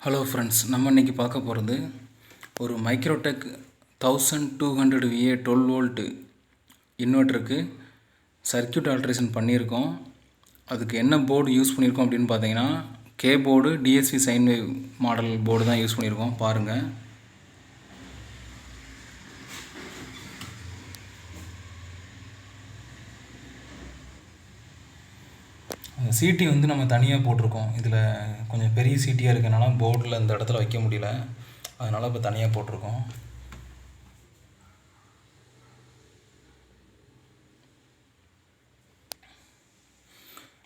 Hello friends, நம்ம இன்றைக்கி பார்க்க போகிறது ஒரு மைக்ரோடெக் 1200 VA 12 வோல்ட் இன்வெர்ட்டருக்கு சர்க்யூட் ஆல்ட்ரேஷன் பண்ணியிருக்கோம். அதுக்கு என்ன போர்டு யூஸ் பண்ணியிருக்கோம் அப்படின்னு பார்த்தீங்கன்னா K board DSP sine wave model board தான் யூஸ் பண்ணியிருக்கோம். பாருங்கள், சிடி வந்து நம்ம தனியாக போட்டிருக்கோம். இதில் கொஞ்சம் பெரிய சிடியாக இருக்கனால போர்டில் இந்த இடத்துல வைக்க முடியல, அதனால் இப்போ தனியாக போட்டிருக்கோம்.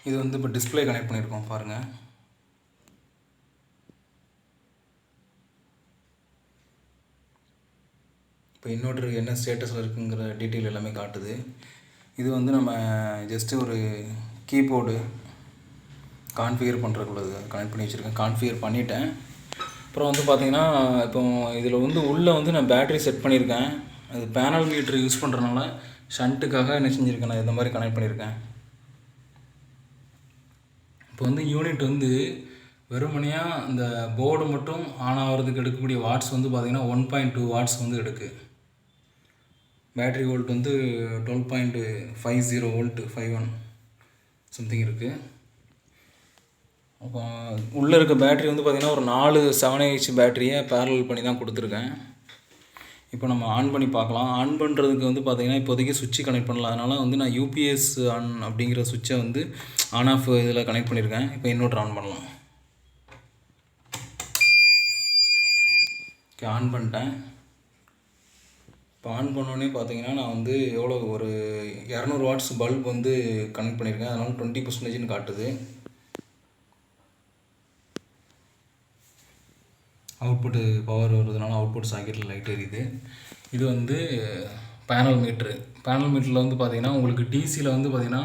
இது வந்து இப்போ டிஸ்பிளே கனெக்ட் பண்ணியிருக்கோம். பாருங்கள், இப்போ இன்வெர்ட்டருக்கு என்ன ஸ்டேட்டஸில் இருக்குங்கிற டீட்டெயில் எல்லாமே காட்டுது. இது வந்து நம்ம ஜஸ்ட்டு ஒரு கீபோர்டு கான்ஃபிகர் பண்ணுறக்குள்ளது கனெக்ட் பண்ணி வச்சுருக்கேன். கான்ஃபிகர் பண்ணிவிட்டேன். அப்புறம் வந்து பார்த்திங்கன்னா இப்போ இதில் வந்து உள்ளே வந்து நான் பேட்ரி செட் பண்ணியிருக்கேன். அது பேனல் மீட்ரு யூஸ் பண்ணுறதுனால ஷண்ட்டுக்காக என்ன செஞ்சுருக்கேன், நான் இந்த மாதிரி கனெக்ட் பண்ணியிருக்கேன். இப்போ வந்து யூனிட் வந்து வெறுமனையாக அந்த போர்டு மட்டும் ஆன் ஆகிறதுக்கு எடுக்கக்கூடிய வாட்ஸ் வந்து பார்த்திங்கன்னா 1.2 வாட்ஸ் வந்து எடுக்குது. பேட்ரி வோல்ட் வந்து 12.50 வோல்ட் 51 சம்திங் இருக்குது. அப்போ உள்ளே இருக்க பேட்ரி வந்து பார்த்திங்கன்னா ஒரு 4 7H பேட்டரியை பேரலல் பண்ணி தான் கொடுத்துருக்கேன். இப்போ நம்ம ஆன் பண்ணி பார்க்கலாம். ஆன் பண்ணுறதுக்கு வந்து பார்த்திங்கன்னா இப்போதைக்கு சுவிட்சு கனெக்ட் பண்ணலாம். அதனால் வந்து நான் யூபிஎஸ் ஆன் அப்படிங்கிற சுவிட்சை வந்து ஆன் ஆஃப் இதில் கனெக்ட் பண்ணியிருக்கேன். இப்போ இன்வெர்ட்டர் ஆன் பண்ணலாம். ஓகே, ஆன் பண்ணிட்டேன். இப்போ ஆன் பண்ணோடனே பார்த்தீங்கன்னா நான் வந்து எவ்வளோ ஒரு 200 வாட்ஸ் பல்ப் வந்து கனெக்ட் பண்ணியிருக்கேன். அதனால் 20% காட்டுது. அவுட்புட்டு பவர் வருதுனால அவுட்புட் சாக்கெட்டில் லைட் எரியுது. இது வந்து பேனல் மீட்ரு. பேனல் மீட்டரில் வந்து பார்த்திங்கன்னா உங்களுக்கு டிசியில் வந்து பார்த்திங்கன்னா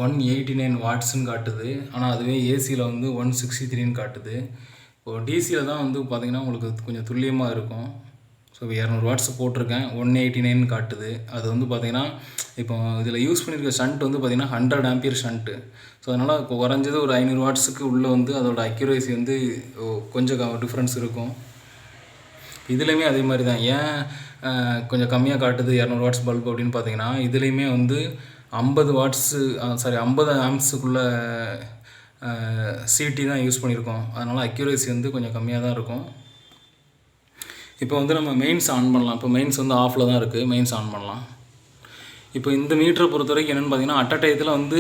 189 வாட்ஸ்ன்னு காட்டுது. ஆனால் அதுவே ஏசியில் வந்து 163ன்னு காட்டுது. இப்போது டிசியில் தான் வந்து பார்த்திங்கன்னா உங்களுக்கு கொஞ்சம் துல்லியமாக இருக்கும். ஸோ 200 வாட்ஸ் போட்டிருக்கேன், 189 காட்டுது. அது வந்து பார்த்திங்கன்னா இப்போ இதில் யூஸ் பண்ணியிருக்க ஷண்ட் வந்து பார்த்திங்கன்னா 100 ஆம்பியர் ஷண்ட்டு. ஸோ அதனால் இப்போ குறைஞ்சது ஒரு 500 வாட்ஸுக்கு உள்ளே வந்து அதோட அக்யூரேசி வந்து கொஞ்சம் டிஃப்ரென்ஸ் இருக்கும். இதுலேயுமே அதே மாதிரி தான். ஏன் கொஞ்சம் கம்மியாக காட்டுது 200 வாட்ஸ் பல்ப் அப்படின்னு பார்த்தீங்கன்னா, இதுலேயுமே வந்து 50 ஆம்ஸுக்குள்ளே சிடி தான் யூஸ் பண்ணியிருக்கோம். அதனால் அக்யூரேசி வந்து கொஞ்சம் கம்மியாக தான் இருக்கும். இப்போ வந்து நம்ம மெயின்ஸ் ஆன் பண்ணலாம். இப்போ மெயின்ஸ் வந்து ஆஃபில் தான் இருக்குது. மெயின்ஸ் ஆன் பண்ணலாம். இப்போ இந்த மீட்டரை பொறுத்த வரைக்கும் என்னென்னு பார்த்தீங்கன்னா அட் அ டயத்தில் வந்து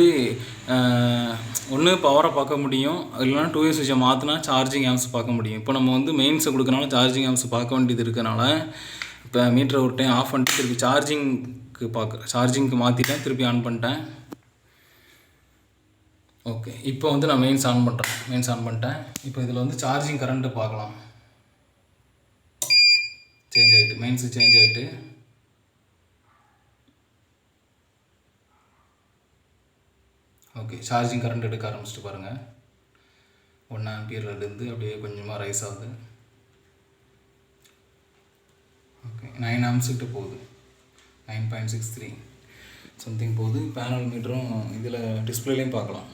ஒன்று பவரை பார்க்க முடியும், இல்லைனா 2A சுவிட்சை மாற்றினா சார்ஜிங் ஆம்ஸ் பார்க்க முடியும். இப்போ நம்ம வந்து மெயின்ஸை கொடுக்கறனால சார்ஜிங் ஆம்ஸ் பார்க்க வேண்டியது இருக்கனால இப்போ மீட்டரை ஒரு டைம் ஆஃப் பண்ணிட்டு திருப்பி சார்ஜிங்க்கு மாற்றிட்டேன், திருப்பி ஆன் பண்ணிட்டேன். ஓகே, இப்போ வந்து நான் மெயின்ஸ் ஆன் பண்ணிட்டேன். இப்போ இதில் வந்து சார்ஜிங் கரண்ட்டு பார்க்கலாம். சேஞ்ச் ஆகிட்டு, மெயின்ஸு சேஞ்ச் ஆகிட்டு. ஓகே, சார்ஜிங் கரண்ட் எடுக்க ஆரம்பிச்சிட்டு பாருங்கள். 1 ஆம்பியர்லேருந்து அப்படியே கொஞ்சமாக ரைஸ் ஆகுது. ஓகே, 9 ஆம்ஸுக்கிட்ட போகுது, 9.63 சம்திங் போகுது. பேனல் மீட்டரும் இதில் டிஸ்பிளேலையும் பார்க்கலாம்.